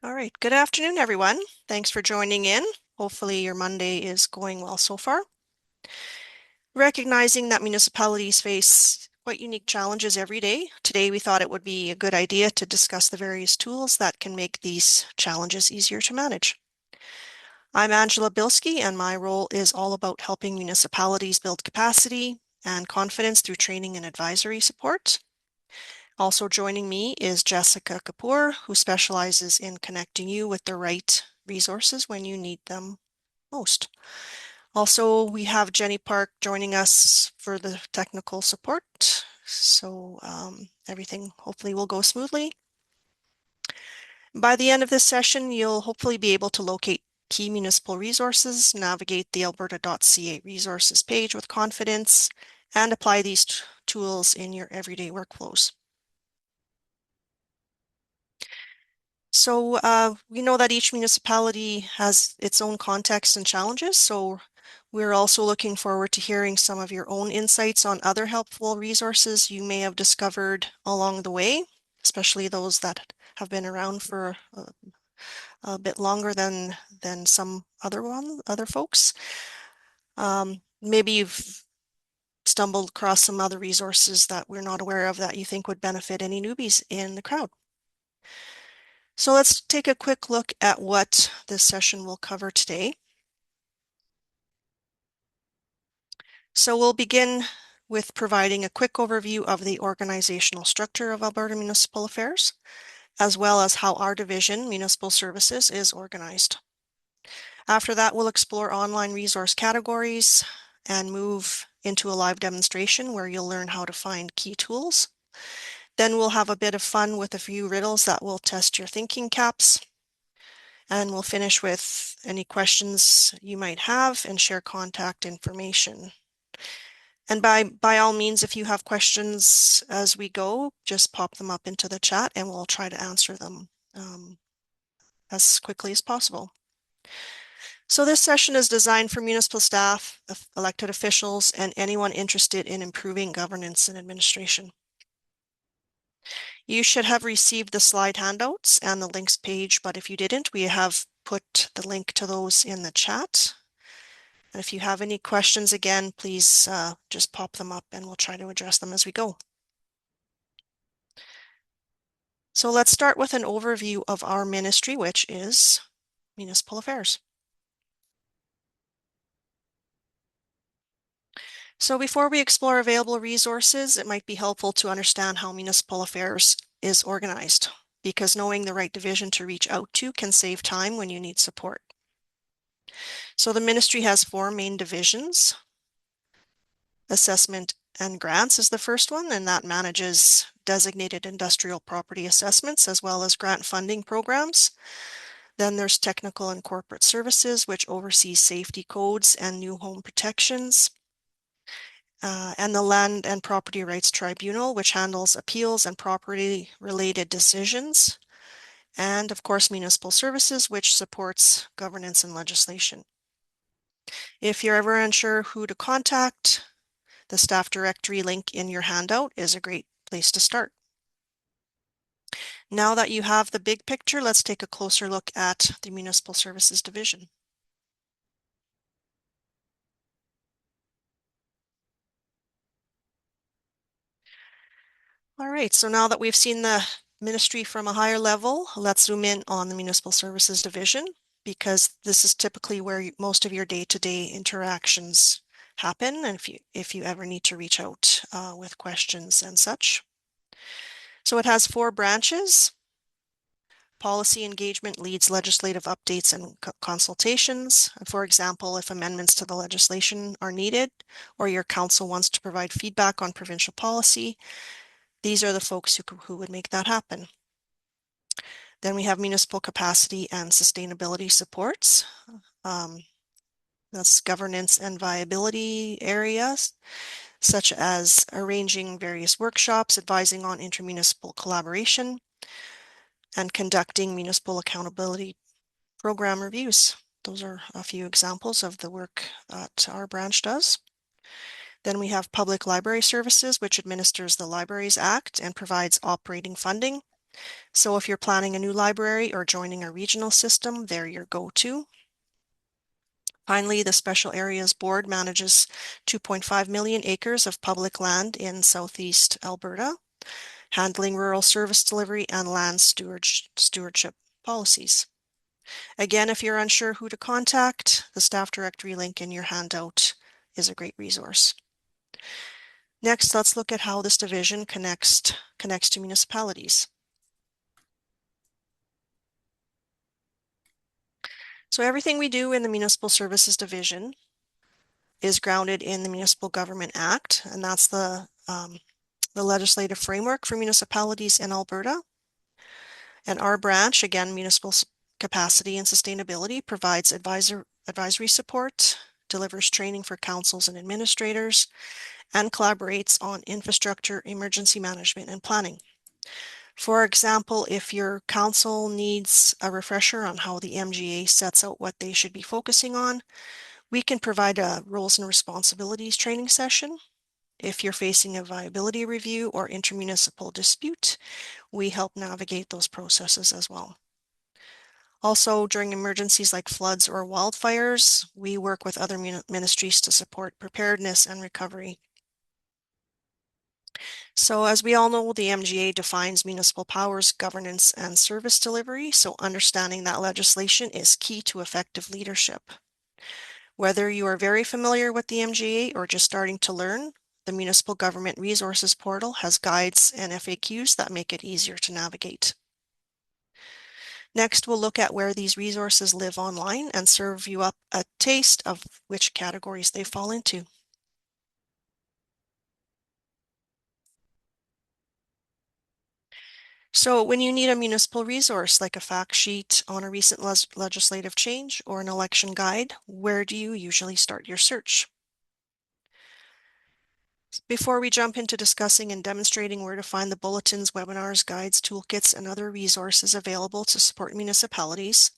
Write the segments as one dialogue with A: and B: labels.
A: All right, good afternoon, everyone. Thanks for joining in. Hopefully your Monday is going well so far. Recognizing that municipalities face quite unique challenges every day, today we thought it would be a good idea to discuss the various tools that can make these challenges easier to manage. I'm Angela Bilski, and my role is all about helping municipalities build capacity and confidence through training and advisory support. Also joining me is Jessica Kapoor, who specializes in connecting you with the right resources when you need them most. Also, we have Jenny Park joining us for the technical support. So everything hopefully will go smoothly. By the end of this session, you'll hopefully be able to locate key municipal resources, navigate the alberta.ca resources page with confidence, and apply these tools in your everyday workflows. So we know that each municipality has its own context and challenges. So we're also looking forward to hearing some of your own insights on other helpful resources you may have discovered along the way, especially those that have been around for a bit longer than some other folks. Maybe you've stumbled across some other resources that we're not aware of that you think would benefit any newbies in the crowd. So let's take a quick look at what this session will cover today. So we'll begin with providing a quick overview of the organizational structure of Alberta Municipal Affairs, as well as how our division, Municipal Services, is organized. After that, we'll explore online resource categories and move into a live demonstration where you'll learn how to find key tools. Then we'll have a bit of fun with a few riddles that will test your thinking caps. And we'll finish with any questions you might have and share contact information. And by all means, if you have questions as we go, just pop them up into the chat and we'll try to answer them as quickly as possible. So this session is designed for municipal staff, elected officials, and anyone interested in improving governance and administration. You should have received the slide handouts and the links page, but if you didn't, we have put the link to those in the chat. And if you have any questions, again, please just pop them up and we'll try to address them as we go. So let's start with an overview of our ministry, which is Municipal Affairs. So before we explore available resources, it might be helpful to understand how Municipal Affairs is organized, because knowing the right division to reach out to can save time when you need support. So the ministry has 4 main divisions. Assessment and Grants is the first one, and that manages designated industrial property assessments as well as grant funding programs. Then there's Technical and Corporate Services, which oversees safety codes and new home protections. And the Land and Property Rights Tribunal, which handles appeals and property-related decisions. And of course, Municipal Services, which supports governance and legislation. If you're ever unsure who to contact, the staff directory link in your handout is a great place to start. Now that you have the big picture, let's take a closer look at the Municipal Services Division. All right, so now that we've seen the ministry from a higher level, let's zoom in on the Municipal Services Division, because this is typically where most of your day-to-day interactions happen, and if you ever need to reach out with questions and such. So it has 4 branches. Policy engagement leads legislative updates and consultations. For example, if amendments to the legislation are needed, or your council wants to provide feedback on provincial policy, these are the folks who would make that happen. Then we have municipal capacity and sustainability supports. That's governance and viability areas, such as arranging various workshops, advising on intermunicipal collaboration, and conducting municipal accountability program reviews. Those are a few examples of the work that our branch does. Then we have Public Library Services, which administers the Libraries Act and provides operating funding. So if you're planning a new library or joining a regional system, they're your go-to. Finally, the Special Areas Board manages 2.5 million acres of public land in southeast Alberta, handling rural service delivery and land stewardship policies. Again, if you're unsure who to contact, the staff directory link in your handout is a great resource. Next, let's look at how this division connects to municipalities. So everything we do in the Municipal Services Division is grounded in the Municipal Government Act, and that's the legislative framework for municipalities in Alberta. And our branch, again, Municipal Capacity and Sustainability, provides advisory support, delivers training for councils and administrators, and collaborates on infrastructure, emergency management, and planning. For example, if your council needs a refresher on how the MGA sets out what they should be focusing on, we can provide a roles and responsibilities training session. If you're facing a viability review or intermunicipal dispute, we help navigate those processes as well. Also, during emergencies like floods or wildfires, we work with other ministries to support preparedness and recovery. So as we all know, the MGA defines municipal powers, governance, and service delivery. So understanding that legislation is key to effective leadership. Whether you are very familiar with the MGA or just starting to learn, the Municipal Government Resources Portal has guides and FAQs that make it easier to navigate. Next, we'll look at where these resources live online and serve you up a taste of which categories they fall into. So when you need a municipal resource like a fact sheet on a recent legislative change or an election guide, where do you usually start your search? Before we jump into discussing and demonstrating where to find the bulletins, webinars, guides, toolkits, and other resources available to support municipalities,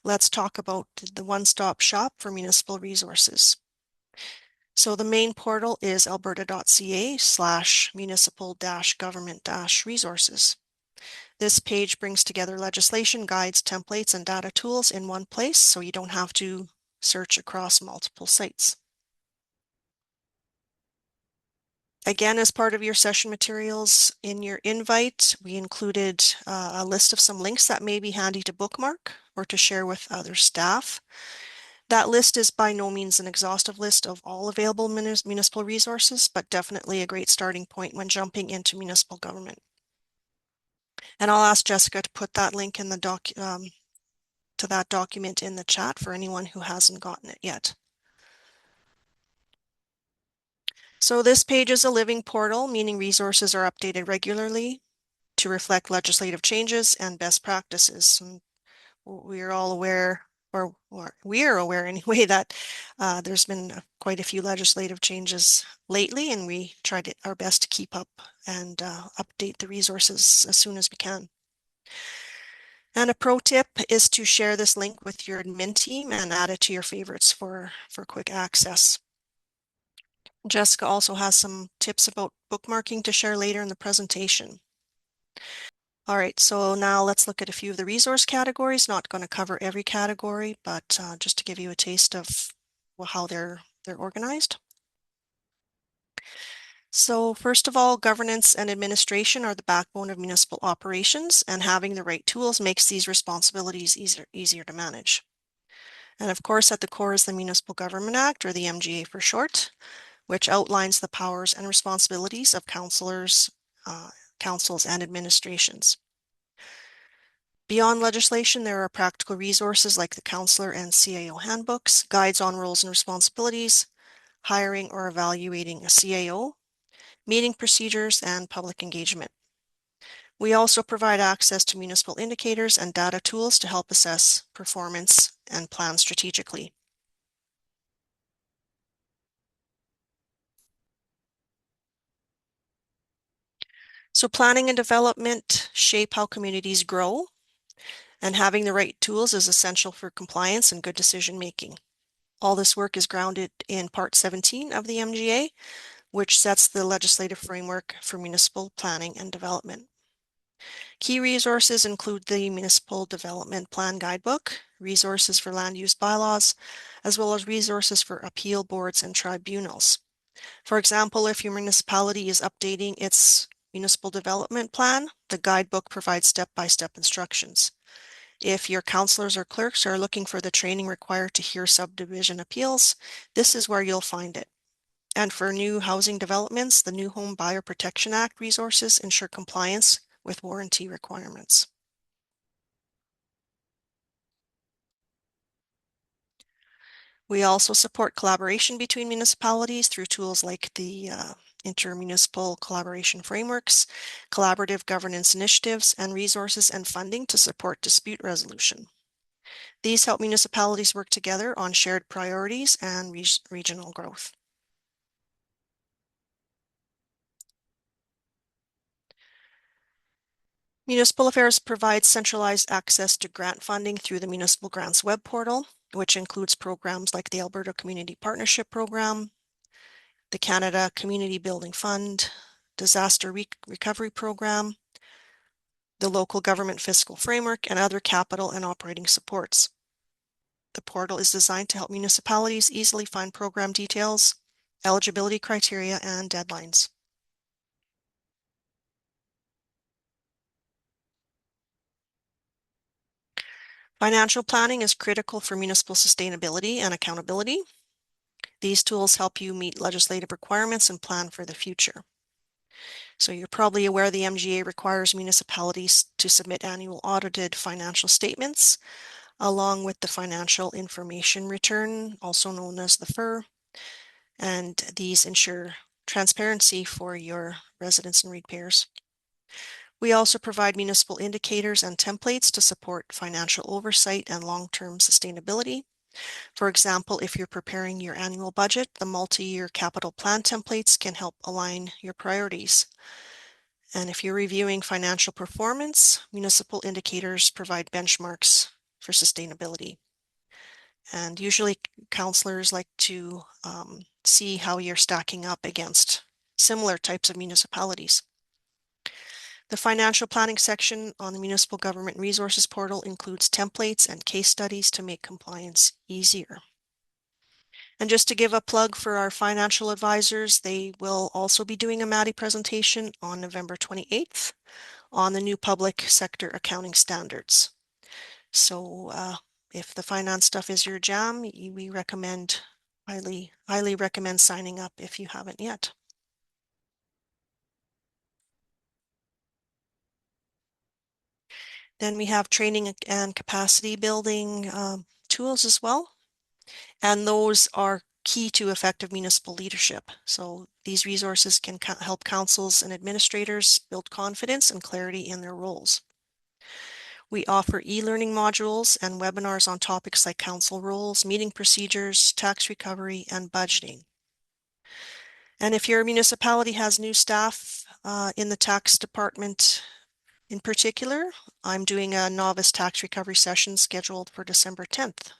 A: let's talk about the one-stop shop for municipal resources. So the main portal is alberta.ca/municipal-government-resources. This page brings together legislation, guides, templates, and data tools in one place, so you don't have to search across multiple sites. Again, as part of your session materials in your invite, we included a list of some links that may be handy to bookmark or to share with other staff. That list is by no means an exhaustive list of all available municipal resources, but definitely a great starting point when jumping into municipal government. And I'll ask Jessica to put that link in the to that document in the chat for anyone who hasn't gotten it yet. So this page is a living portal, meaning resources are updated regularly to reflect legislative changes and best practices. And we are all aware, or we are aware anyway, that there's been quite a few legislative changes lately, and we tried our best to keep up and update the resources as soon as we can. And a pro tip is to share this link with your admin team and add it to your favorites for quick access. Jessica also has some tips about bookmarking to share later in the presentation. All right, so now let's look at a few of the resource categories. Not going to cover every category, but just to give you a taste of how they're organized. So first of all, governance and administration are the backbone of municipal operations, and having the right tools makes these responsibilities easier to manage. And of course, at the core is the Municipal Government Act, or the MGA for short, which outlines the powers and responsibilities of councils and administrations. Beyond legislation, there are practical resources like the Councillor and CAO handbooks, guides on roles and responsibilities, hiring or evaluating a CAO, meeting procedures, and public engagement. We also provide access to municipal indicators and data tools to help assess performance and plan strategically. So planning and development shape how communities grow, and having the right tools is essential for compliance and good decision making. All this work is grounded in Part 17 of the MGA, which sets the legislative framework for municipal planning and development. Key resources include the Municipal Development Plan Guidebook, resources for land use bylaws, as well as resources for appeal boards and tribunals. For example, if your municipality is updating its municipal development plan, the guidebook provides step-by-step instructions. If your councillors or clerks are looking for the training required to hear subdivision appeals, this is where you'll find it. And for new housing developments, the New Home Buyer Protection Act resources ensure compliance with warranty requirements. We also support collaboration between municipalities through tools like the intermunicipal collaboration frameworks, collaborative governance initiatives, and resources and funding to support dispute resolution. These help municipalities work together on shared priorities and regional growth. Municipal Affairs provides centralized access to grant funding through the Municipal Grants web portal, which includes programs like the Alberta Community Partnership Program, the Canada Community Building Fund, Disaster Recovery Program, the Local Government Fiscal Framework, and other capital and operating supports. The portal is designed to help municipalities easily find program details, eligibility criteria, and deadlines. Financial planning is critical for municipal sustainability and accountability. These tools help you meet legislative requirements and plan for the future. So you're probably aware the MGA requires municipalities to submit annual audited financial statements, along with the financial information return, also known as the FIR, and these ensure transparency for your residents and ratepayers. We also provide municipal indicators and templates to support financial oversight and long-term sustainability. For example, if you're preparing your annual budget, the multi-year capital plan templates can help align your priorities. And if you're reviewing financial performance, municipal indicators provide benchmarks for sustainability. And usually councillors like to see how you're stacking up against similar types of municipalities. The financial planning section on the Municipal Government Resources portal includes templates and case studies to make compliance easier. And just to give a plug for our financial advisors, they will also be doing a MADI presentation on November 28th on the new public sector accounting standards. So if the finance stuff is your jam, we recommend, highly recommend signing up if you haven't yet. Then we have training and capacity building tools as well. And those are key to effective municipal leadership. So these resources can help councils and administrators build confidence and clarity in their roles. We offer e-learning modules and webinars on topics like council roles, meeting procedures, tax recovery, and budgeting. And if your municipality has new staff in the tax department in particular, I'm doing a novice tax recovery session scheduled for December 10th.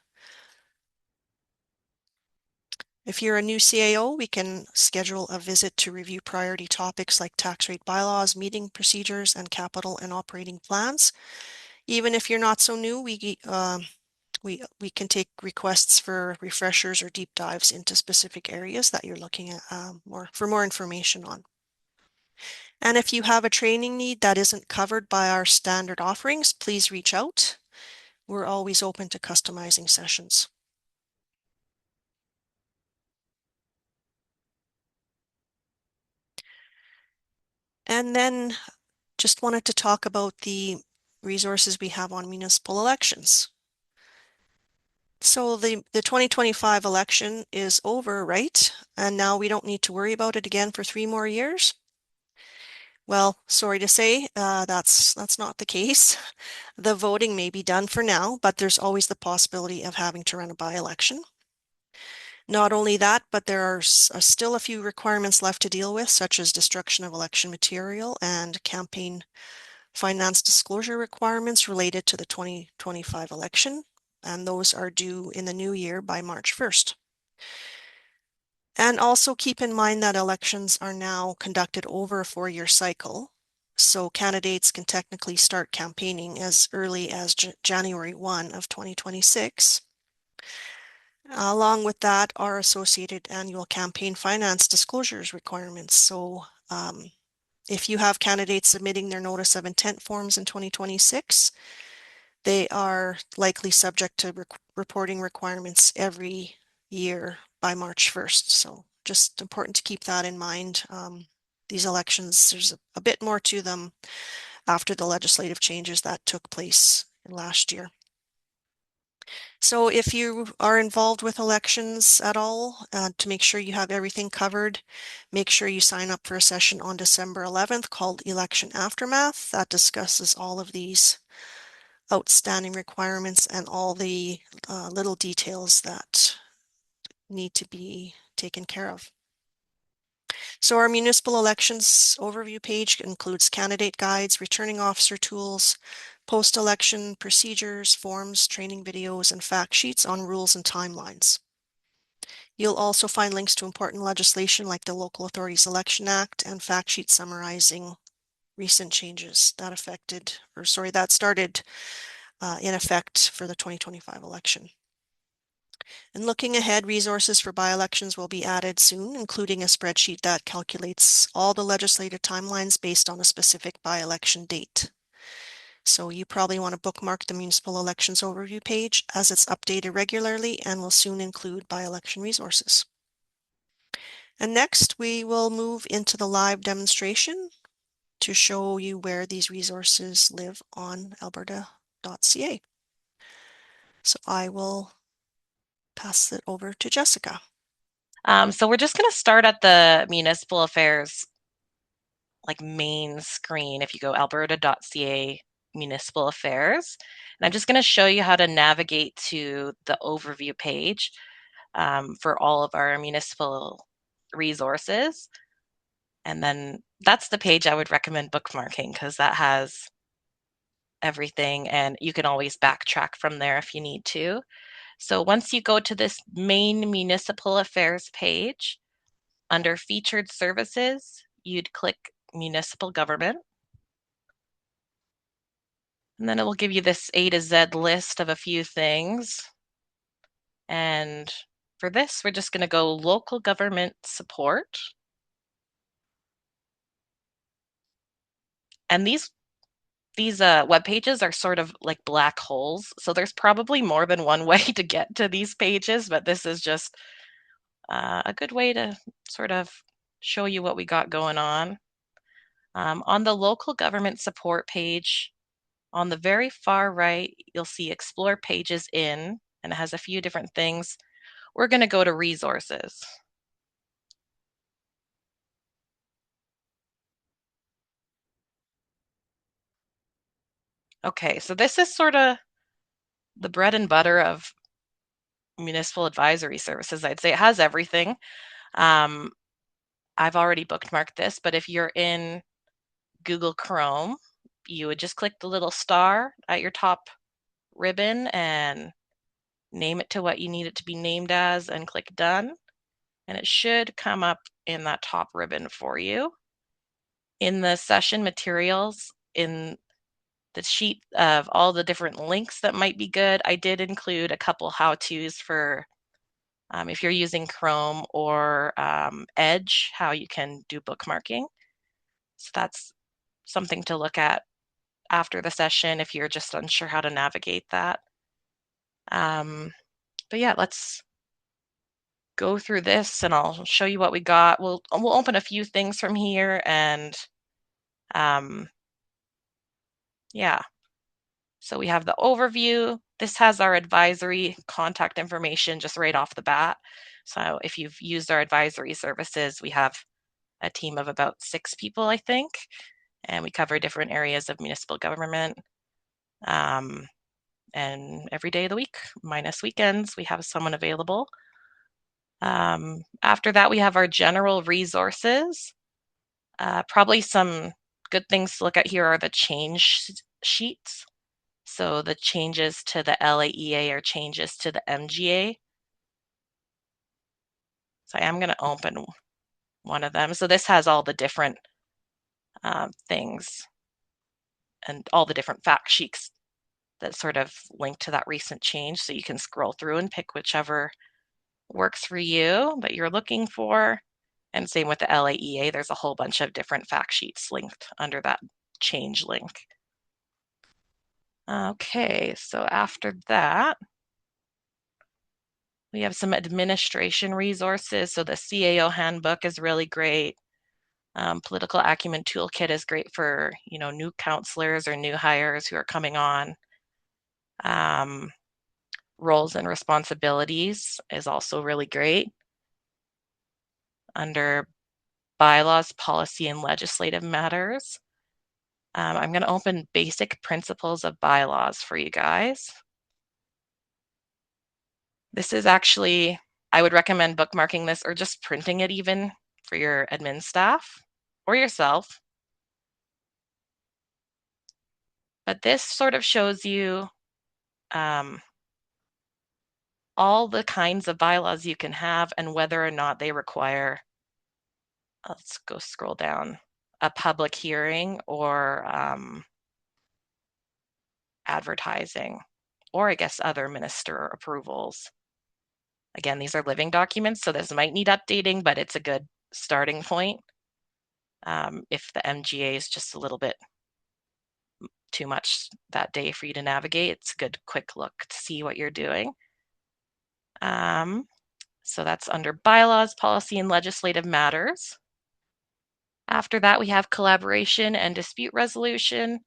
A: If you're a new CAO, we can schedule a visit to review priority topics like tax rate bylaws, meeting procedures, and capital and operating plans. Even if you're not so new, we can take requests for refreshers or deep dives into specific areas that you're looking at for more information on. And if you have a training need that isn't covered by our standard offerings, please reach out. We're always open to customizing sessions. And then just wanted to talk about the resources we have on municipal elections. So the 2025 election is over, right? And now we don't need to worry about it again for 3 more years. Well, sorry to say, that's not the case. The voting may be done for now, but there's always the possibility of having to run a by-election. Not only that, but there are still a few requirements left to deal with, such as destruction of election material and campaign finance disclosure requirements related to the 2025 election, and those are due in the new year by March 1st. And also keep in mind that elections are now conducted over a 4-year cycle. So candidates can technically start campaigning as early as January 1 of 2026. Along with that are associated annual campaign finance disclosures requirements. So if you have candidates submitting their notice of intent forms in 2026, they are likely subject to reporting requirements every year by March 1st. So just important to keep that in mind. These elections, there's a bit more to them after the legislative changes that took place last year. So if you are involved with elections at all, to make sure you have everything covered, make sure you sign up for a session on December 11th called Election Aftermath that discusses all of these outstanding requirements and all the little details that need to be taken care of. So our municipal elections overview page includes candidate guides, returning officer tools, post-election procedures, forms, training videos, and fact sheets on rules and timelines. You'll also find links to important legislation like the Local Authorities Election Act and fact sheets summarizing recent changes that started in effect for the 2025 election. And looking ahead, resources for by-elections will be added soon, including a spreadsheet that calculates all the legislative timelines based on a specific by-election date. So you probably want to bookmark the municipal elections overview page as it's updated regularly and will soon include by-election resources. And next, we will move into the live demonstration to show you where these resources live on alberta.ca. So I will pass it over to Jessica.
B: So we're just going to start at the municipal affairs main screen. If you go alberta.ca municipal affairs, and I'm just going to show you how to navigate to the overview page for all of our municipal resources. And then that's the page I would recommend bookmarking because that has everything and you can always backtrack from there if you need to. So once you go to this main municipal affairs page, under featured services, you'd click municipal government. And then it will give you this A to Z list of a few things. And for this, we're just going to go local government support. And these web pages are sort of like black holes. So there's probably more than one way to get to these pages, but this is just a good way to sort of show you what we got going on. On the local government support page, on the very far right, you'll see Explore Pages In, and it has a few different things. We're going to go to Resources. Okay, so this is sort of the bread and butter of municipal advisory services. I'd say it has everything. I've already bookmarked this, but if you're in Google Chrome, you would just click the little star at your top ribbon and name it to what you need it to be named as and click Done. And it should come up in that top ribbon for you. In the session materials, in the sheet of all the different links that might be good, I did include a couple how-tos for if you're using Chrome or Edge, how you can do bookmarking. So that's something to look at after the session if you're just unsure how to navigate that. But yeah, let's go through this and I'll show you what we got. We'll open a few things from here and yeah. So we have the overview. This has our advisory contact information just right off the bat. So if you've used our advisory services, we have a team of about 6 people, I think, and we cover different areas of municipal government. And every day of the week, minus weekends, we have someone available. After that, we have our general resources. Probably some good things to look at here are the change sheets. So the changes to the LAEA are changes to the MGA. So I am going to open one of them. So this has all the different things and all the different fact sheets that sort of link to that recent change. So you can scroll through and pick whichever works for you that you're looking for. And same with the LAEA, there's a whole bunch of different fact sheets linked under that change link. Okay, so after that, we have some administration resources. So the CAO handbook is really great. Political acumen toolkit is great for new counselors or new hires who are coming on. Roles and responsibilities is also really great. Under bylaws, policy, and legislative matters, I'm going to open basic principles of bylaws for you guys. This is actually, I would recommend bookmarking this or just printing it even for your admin staff or yourself. But this sort of shows you all the kinds of bylaws you can have and whether or not they require, let's go scroll down, a public hearing or advertising, or I guess other minister approvals. Again, these are living documents, so this might need updating, but it's a good starting point. If the MGA is just a little bit too much that day for you to navigate, it's a good quick look to see what you're doing. So that's under bylaws, policy, and legislative matters. After that, we have collaboration and dispute resolution.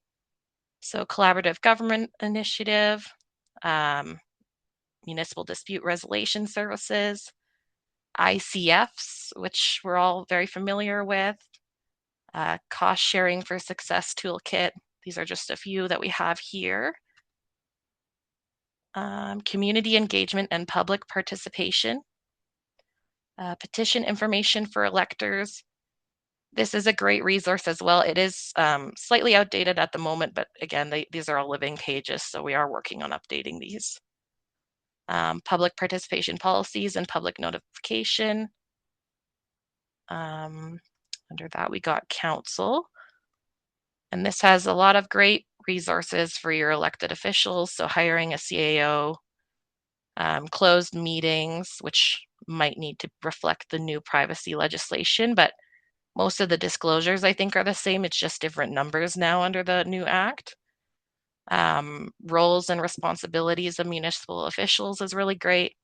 B: So collaborative government initiative, municipal dispute resolution services, ICFs, which we're all very familiar with, cost sharing for success toolkit. These are just a few that we have here. Community engagement and public participation, petition information for electors. This is a great resource as well. It is slightly outdated at the moment, but again, these are all living pages, so we are working on updating these. Public participation policies and public notification. Under that, we got council. And this has a lot of great resources for your elected officials. So hiring a CAO, closed meetings, which might need to reflect the new privacy legislation, but most of the disclosures I think are the same. It's just different numbers now under the new act. Roles and responsibilities of municipal officials is really great.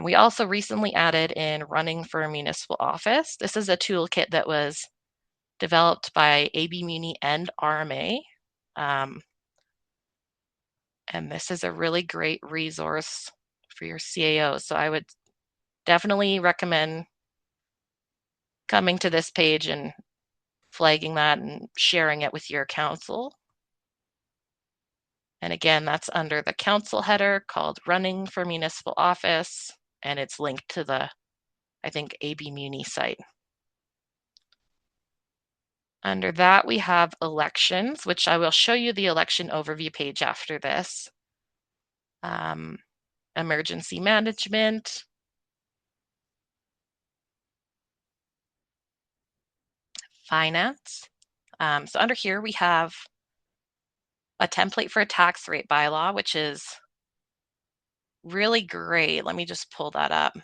B: We also recently added in running for a municipal office. This is a toolkit that was developed by AB Muni and RMA. And this is a really great resource for your CAO. So I would definitely recommend coming to this page and flagging that and sharing it with your council. And again, that's under the council header called Running for Municipal Office, and it's linked to the, I think, AB Muni site. Under that, we have elections, which I will show you the election overview page after this. Emergency management, finance. So under here, we have a template for a tax rate bylaw, which is really great. Let me just pull that up.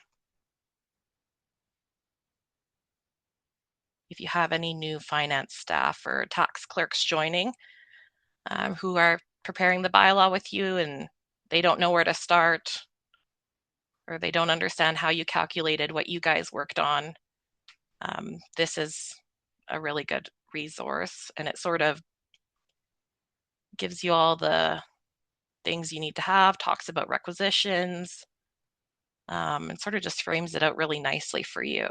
B: If you have any new finance staff or tax clerks joining who are preparing the bylaw with you and they don't know where to start or they don't understand how you calculated what you guys worked on, this is a really good resource, and it sort of gives you all the things you need to have, talks about requisitions, and sort of just frames it out really nicely for you.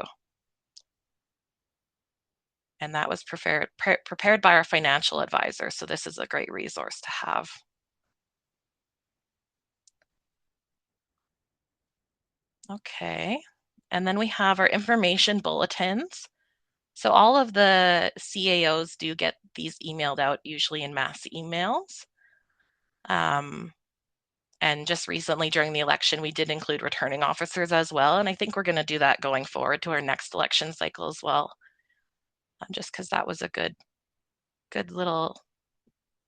B: And that was prepared by our financial advisor, so this is a great resource to have. Okay, and then we have our information bulletins. So all of the CAOs do get these emailed out, usually in mass emails. And just recently during the election, we did include returning officers as well. And I think we're going to do that going forward to our next election cycle as well. just because that was a good little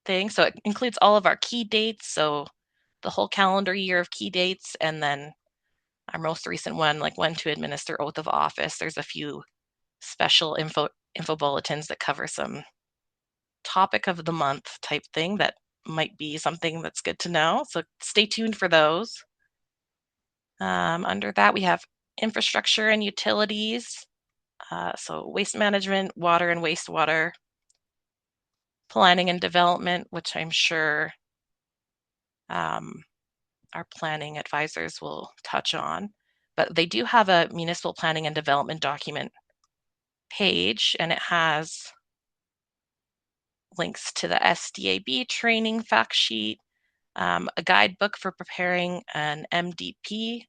B: thing. So it includes all of our key dates, so the whole calendar year of key dates, and then our most recent one, like when to administer oath of office. There's a few special info bulletins that cover some topic of the month type thing that might be something that's good to know. So stay tuned for those. Under that, we have infrastructure and utilities. So waste management, water and wastewater, planning and development, which I'm sure um, our planning advisors will touch on. But they do have a municipal planning and development document page, and it has links to the SDAB training fact sheet, a guidebook for preparing an MDP,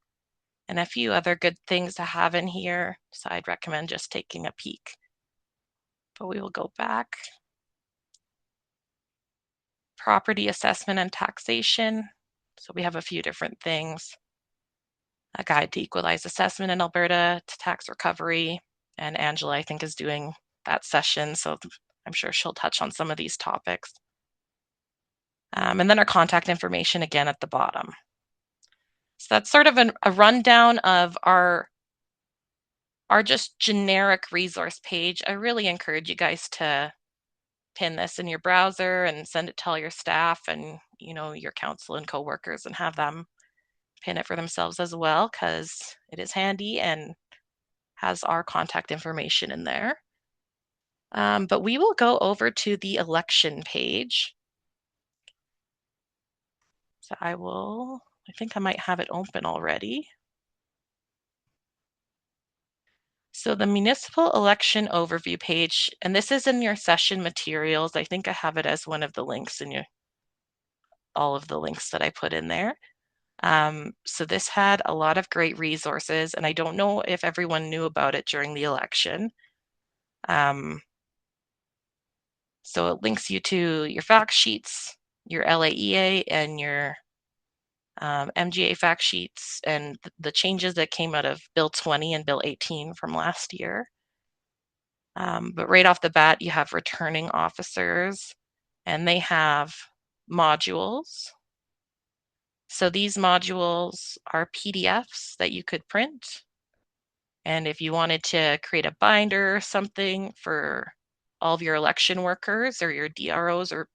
B: and a few other good things to have in here. So I'd recommend just taking a peek. But we will go back. Property assessment and taxation. So we have a few different things. A guide to equalized assessment in Alberta, to tax recovery. And Angela, I think, is doing that session. So I'm sure she'll touch on some of these topics. And then our contact information again at the bottom. So that's sort of a rundown of our just generic resource page. I really encourage you guys to pin this in your browser and send it to all your staff and your council and coworkers, and have them pin it for themselves as well, because it is handy and has our contact information in there. But we will go over to the election page. So I think I might have it open already. So the municipal election overview page, and this is in your session materials. I think I have it as one of the links in all of the links that I put in there. So this had a lot of great resources, and I don't know if everyone knew about it during the election. So it links you to your fact sheets, your LAEA, and your MGA fact sheets, and the changes that came out of Bill 20 and Bill 18 from last year. But right off the bat, you have returning officers, and they have modules. So these modules are PDFs that you could print. And if you wanted to create a binder or something for all of your election workers or your DROs or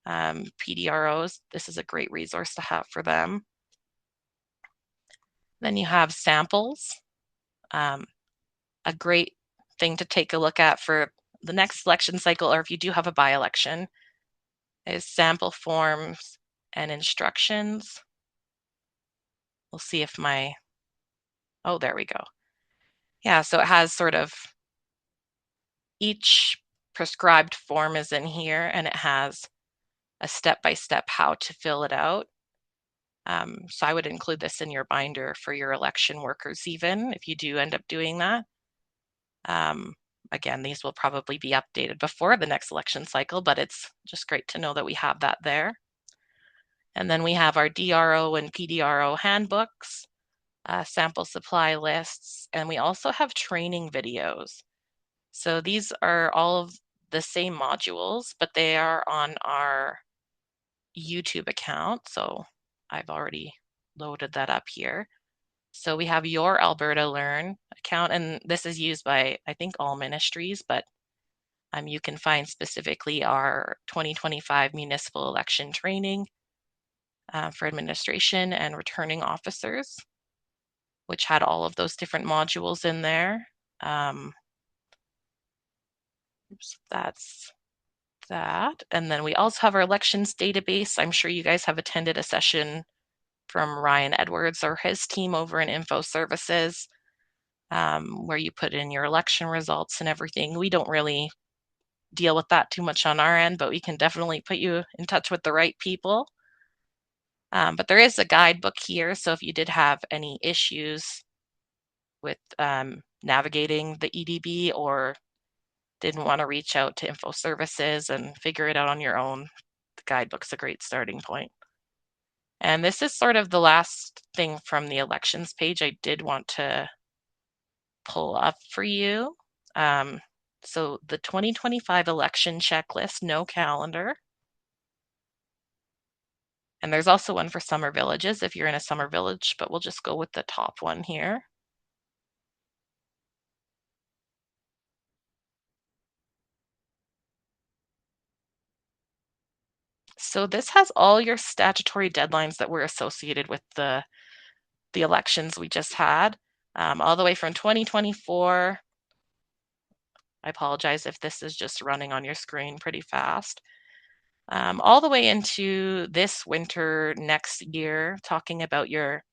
B: PDROs, this is a great resource to have for them. Then you have samples, um, a great thing to take a look at for the next election cycle, or if you do have a by-election, is sample forms and instructions. We'll see if oh, there we go. Yeah, so it has sort of each prescribed form is in here, and it has a step-by-step how to fill it out. So I would include this in your binder for your election workers, even if you do end up doing that. Again, these will probably be updated before the next election cycle, but it's just great to know that we have that there. And then we have our DRO and PDRO handbooks, sample supply lists, and we also have training videos. So these are all of the same modules, but they are on our YouTube account. So I've already loaded that up here. So we have your Alberta Learn account, and this is used by, I think, all ministries, but you can find specifically our 2025 municipal election training for administration and returning officers, which had all of those different modules in there. That's that. And then we also have our elections database. I'm sure you guys have attended a session from Ryan Edwards or his team over in Info Services, where you put in your election results and everything. We don't really deal with that too much on our end, but we can definitely put you in touch with the right people. But there is a guidebook here, so if you did have any issues with navigating the EDB or didn't want to reach out to Info Services and figure it out on your own, the guidebook's a great starting point. And this is sort of the last thing from the elections page I did want to pull up for you. So the 2025 election checklist, no calendar. And there's also one for summer villages if you're in a summer village, but we'll just go with the top one here. So this has all your statutory deadlines that were associated with the elections we just had, all the way from 2024. I apologize if this is just running on your screen pretty fast. All the way into this winter next year, talking about your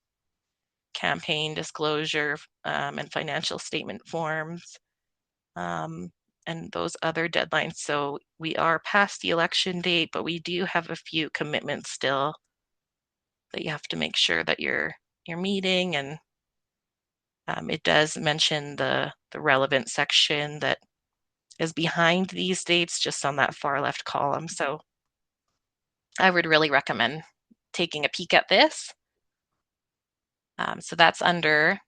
B: campaign disclosure and financial statement forms and those other deadlines. So we are past the election date, but we do have a few commitments still that you have to make sure that you're meeting. And it does mention the relevant section that is behind these dates, just on that far left column. So I would really recommend taking a peek at this. So that's under,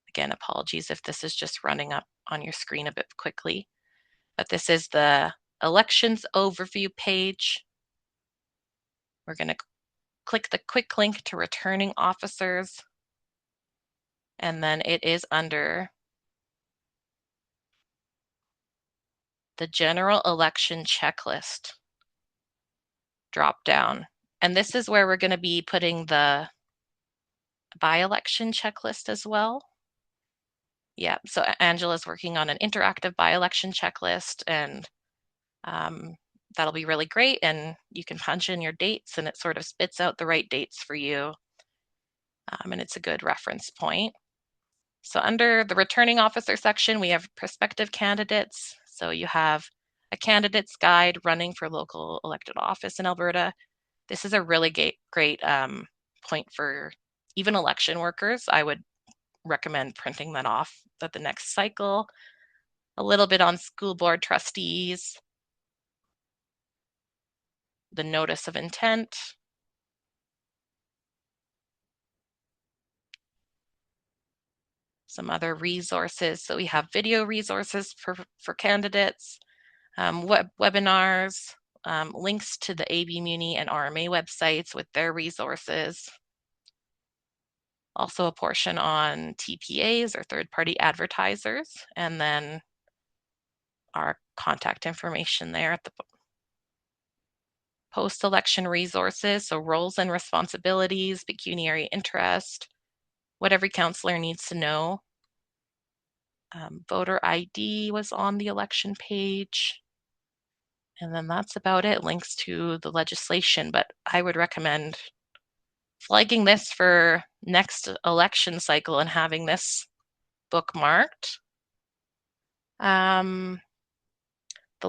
B: again, apologies if this is just running up on your screen a bit quickly, but this is the elections overview page. We're going to click the quick link to returning officers, and then it is under the general election checklist drop down. And this is where we're going to be putting the by-election checklist as well. Yeah, so Angela's working on an interactive by-election checklist, and that'll be really great. And you can punch in your dates and it sort of spits out the right dates for you. And it's a good reference point. So under the returning officer section, we have prospective candidates. So you have a candidate's guide running for local elected office in Alberta. This is a really great point for even election workers. I would recommend printing that off at the next cycle. A little bit on school board trustees, the notice of intent, some other resources. So we have video resources for candidates, webinars, links to the AB Muni and RMA websites with their resources. Also a portion on TPAs or third-party advertisers, and then our contact information there at the post-election resources, so roles and responsibilities, pecuniary interest, what every counselor needs to know. Voter ID was on the election page. And then that's about it, links to the legislation, but I would recommend flagging this for next election cycle and having this bookmarked. The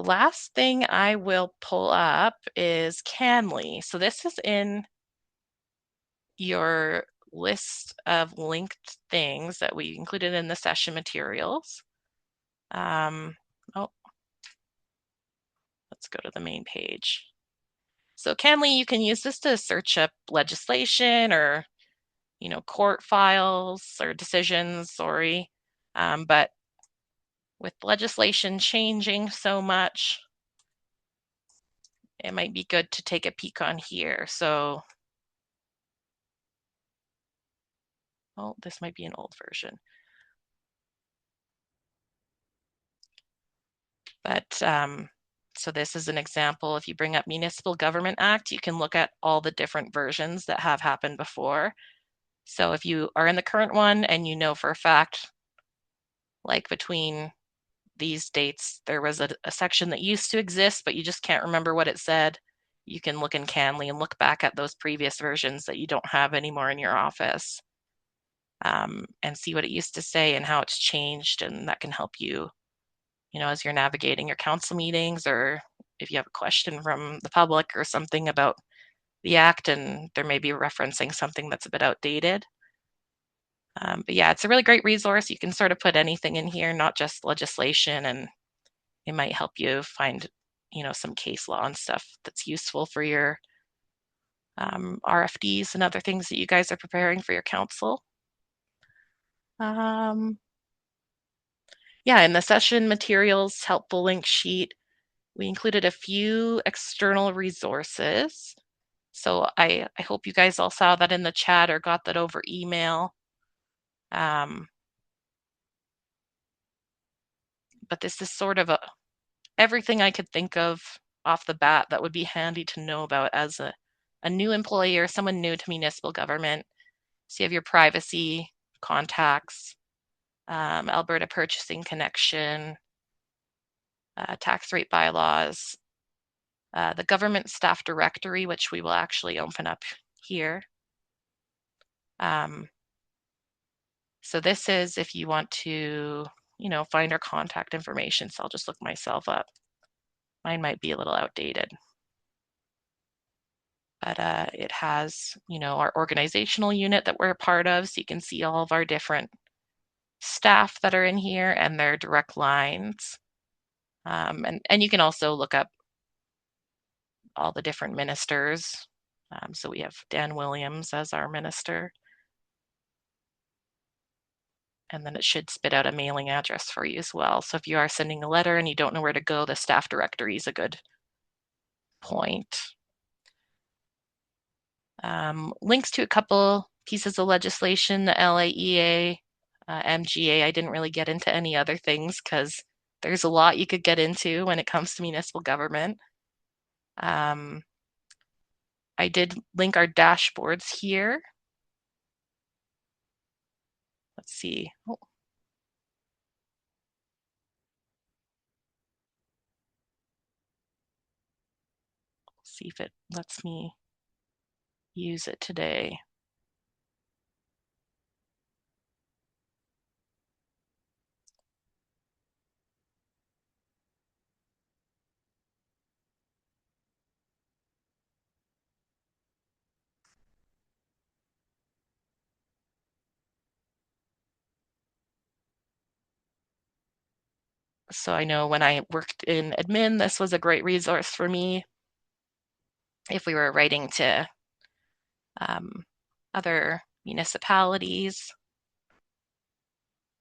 B: last thing I will pull up is Canly. So this is in your list of linked things that we included in the session materials. Oh, let's go to the main page. So Canly, you can use this to search up legislation or, court files or decisions, sorry. But with legislation changing so much, it might be good to take a peek on here. So, oh, this might be an old version. But so this is an example. If you bring up Municipal Government Act, you can look at all the different versions that have happened before. So if you are in the current one and you know for a fact, like between these dates, there was a section that used to exist, but you just can't remember what it said, you can look in Canly and look back at those previous versions that you don't have anymore in your office, and see what it used to say and how it's changed. And that can help you, as you're navigating your council meetings, or if you have a question from the public or something about the act and there may be referencing something that's a bit outdated. But yeah, it's a really great resource. You can sort of put anything in here, not just legislation, and it might help you find, some case law and stuff that's useful for your RFDs and other things that you guys are preparing for your council. Yeah, in the session materials helpful link sheet, we included a few external resources. So I hope you guys all saw that in the chat or got that over email. But this is sort of everything I could think of off the bat that would be handy to know about as a new employee or someone new to municipal government. So you have your privacy, contacts, Alberta Purchasing Connection, tax rate bylaws, the government staff directory, which we will actually open up here. Um, so this is if you want to, find our contact information. So I'll just look myself up. Mine might be a little outdated. But it has, our organizational unit that we're a part of. So you can see all of our different staff that are in here and their direct lines. And you can also look up all the different ministers. So we have Dan Williams as our minister. And then it should spit out a mailing address for you as well. So if you are sending a letter and you don't know where to go, the staff directory is a good point. Links to a couple pieces of legislation, the LAEA, MGA. I didn't really get into any other things because there's a lot you could get into when it comes to municipal government. I did link our dashboards here. Let's see. Oh, see if it lets me use it today. So I know when I worked in admin, this was a great resource for me if we were writing to other municipalities,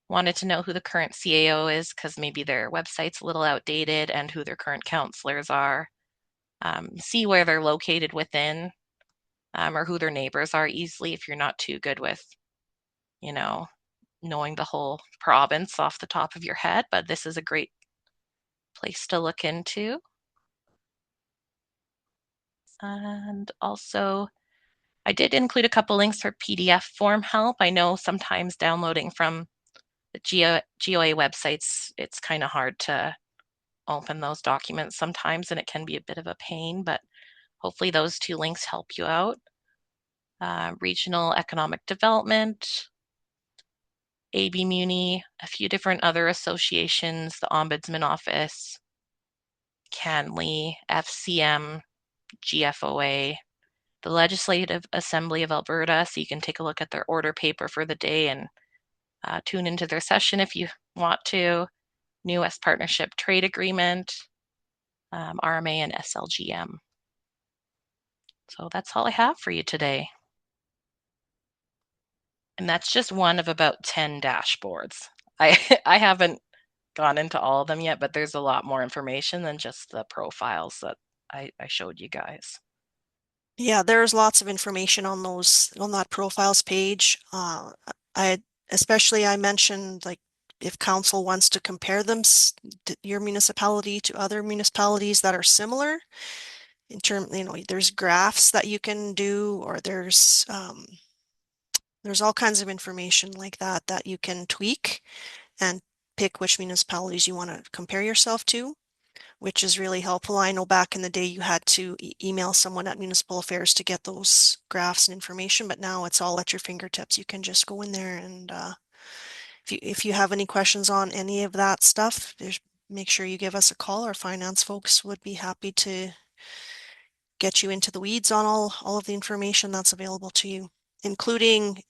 B: wanted to know who the current CAO is because maybe their website's a little outdated and who their current counselors are. See where they're located within or who their neighbors are easily if you're not too good with, knowing the whole province off the top of your head. But this is a great place to look into. And also, I did include a couple links for PDF form help. I know sometimes downloading from the GOA websites, it's kind of hard to open those documents sometimes, and it can be a bit of a pain, but hopefully those two links help you out. Regional Economic Development, AB Muni, a few different other associations, the Ombudsman Office, CanLII, FCM, GFOA, the Legislative Assembly of Alberta, so you can take a look at their order paper for the day and tune into their session if you want to. New West Partnership Trade Agreement, RMA and SLGM. So that's all I have for you today. And that's just one of about 10 dashboards. I, I haven't gone into all of them yet, but there's a lot more information than just the profiles that I showed you guys.
A: Yeah, there's lots of information on that profiles page. I especially I mentioned like if council wants to compare your municipality to other municipalities that are similar in term, there's graphs that you can do, or there's all kinds of information like that you can tweak and pick which municipalities you want to compare yourself to, which is really helpful. I know back in the day you had to email someone at Municipal Affairs to get those graphs and information, but now it's all at your fingertips. You can just go in there and if you have any questions on any of that stuff, make sure you give us a call. Our finance folks would be happy to get you into the weeds on all of the information that's available to you, including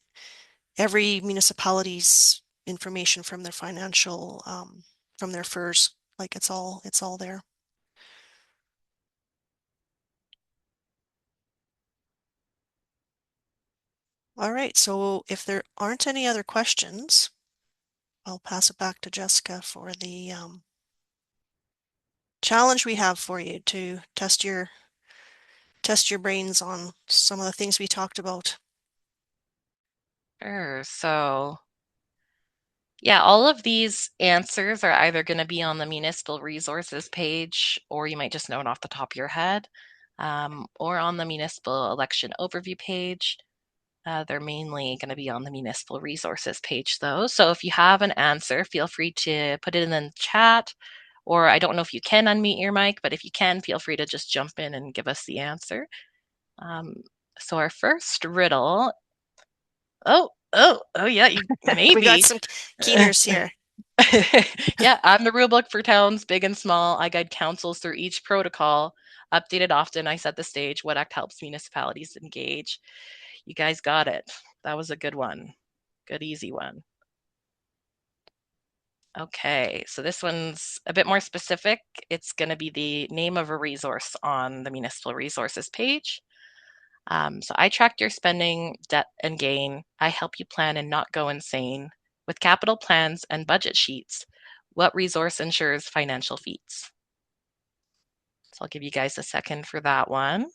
A: every municipality's information from their financial, from their FERS. Like it's all there. All right, so if there aren't any other questions, I'll pass it back to Jessica for the challenge we have for you to test your brains on some of the things we talked about.
B: Sure. So, yeah, all of these answers are either going to be on the municipal resources page, or you might just know it off the top of your head, or on the municipal election overview page. They're mainly going to be on the municipal resources page, though. So if you have an answer, feel free to put it in the chat, or I don't know if you can unmute your mic, but if you can, feel free to just jump in and give us the answer. Um, so our first riddle. Oh, yeah,
A: We got
B: maybe.
A: some keeners here.
B: Yeah, I'm the rule book for towns, big and small. I guide councils through each protocol. Updated often, I set the stage. What act helps municipalities engage? You guys got it. That was a good one. Good, easy one. Okay, so this one's a bit more specific. It's going to be the name of a resource on the municipal resources page. So I track your spending, debt, and gain. I help you plan and not go insane. With capital plans and budget sheets, what resource ensures financial feats? So I'll give you guys a second for that one.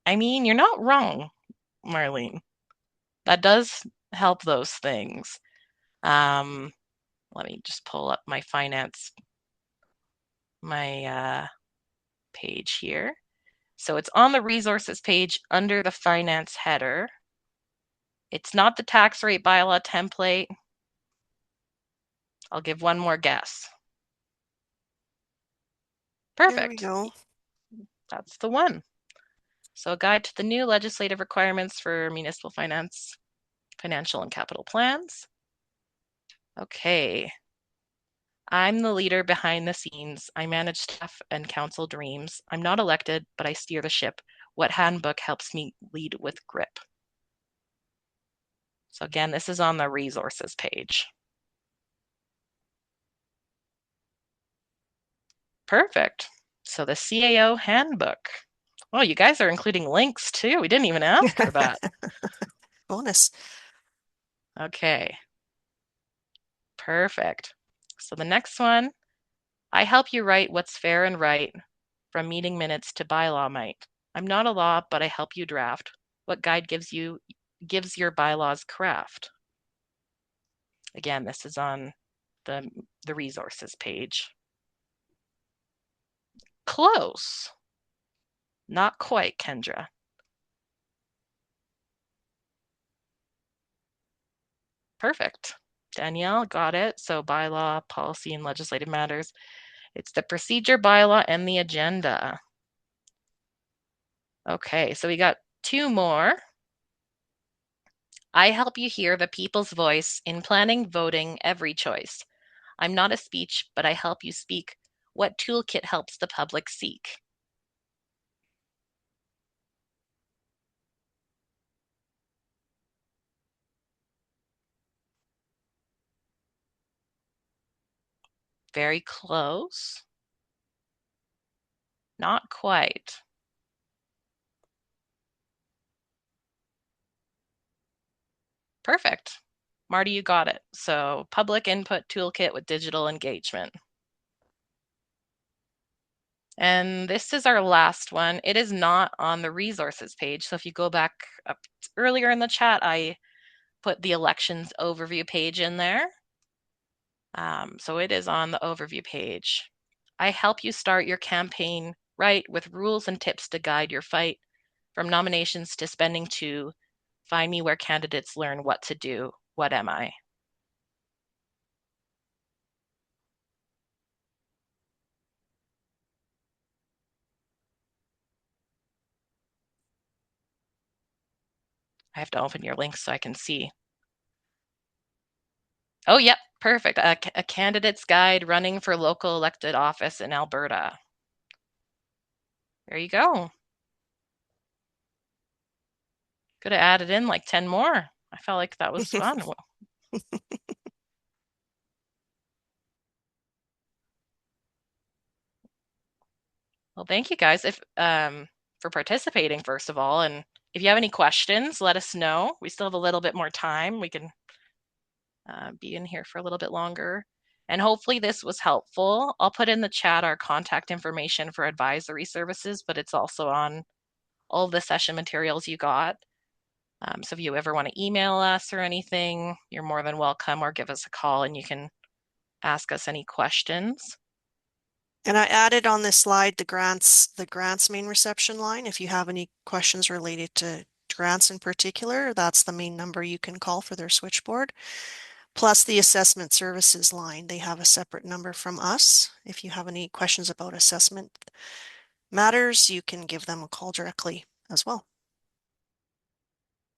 B: I mean, you're not wrong, Marlene. That does help those things. Um, Let me just pull up my page here. So it's on the resources page under the finance header. It's not the tax rate bylaw template. I'll give one more guess.
A: Here we
B: Perfect.
A: go.
B: That's the one. So a guide to the new legislative requirements for municipal finance, financial and capital plans. Okay. I'm the leader behind the scenes. I manage staff and council dreams. I'm not elected, but I steer the ship. What handbook helps me lead with grip? So again, this is on the resources page. Perfect. So the CAO handbook. Oh, you guys are including links too. We didn't even ask for that.
A: Bonus.
B: Okay, perfect. So the next one, I help you write what's fair and right from meeting minutes to bylaw might. I'm not a law, but I help you draft. What guide gives your bylaws craft? Again, this is on the resources page. Close. Not quite, Kendra. Perfect. Danielle got it. So bylaw, policy, and legislative matters. It's the procedure bylaw and the agenda. Okay, so we got two more. I help you hear the people's voice in planning, voting, every choice. I'm not a speech, but I help you speak. What toolkit helps the public seek? Very close. Not quite. Perfect. Marty, you got it. So public input toolkit with digital engagement. And this is our last one. It is not on the resources page. So if you go back up earlier in the chat, I put the elections overview page in there. So it is on the overview page. I help you start your campaign right with rules and tips to guide your fight. From nominations to spending to find me where candidates learn what to do. What am I? I have to open your link so I can see. Oh, yep, perfect. A candidate's guide running for local elected office in Alberta. There you go. Could have added in like 10 more. I felt like that was fun. Well, thank you guys if for participating first of all, and if you have any questions, let us know. We still have a little bit more time. We can be in here for a little bit longer. And hopefully this was helpful. I'll put in the chat our contact information for advisory services, but it's also on all of the session materials you got. So if you ever want to email us or anything, you're more than welcome, or give us a call and you can ask us any questions.
A: And I added on this slide the grants main reception line. If you have any questions related to grants in particular, that's the main number you can call for their switchboard. Plus the assessment services line. They have a separate number from us. If you have any questions about assessment matters, you can give them a call directly as well.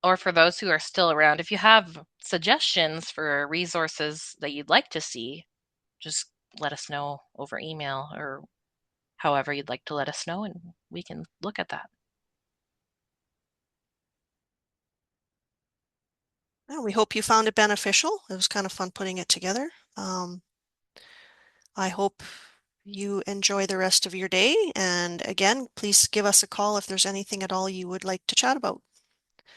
B: Or for those who are still around, if you have suggestions for resources that you'd like to see, just let us know over email or however you'd like to let us know, and we can look at that.
A: Well, we hope you found it beneficial. It was kind of fun putting it together. I hope you enjoy the rest of your day. And again, please give us a call if there's anything at all you would like to chat about.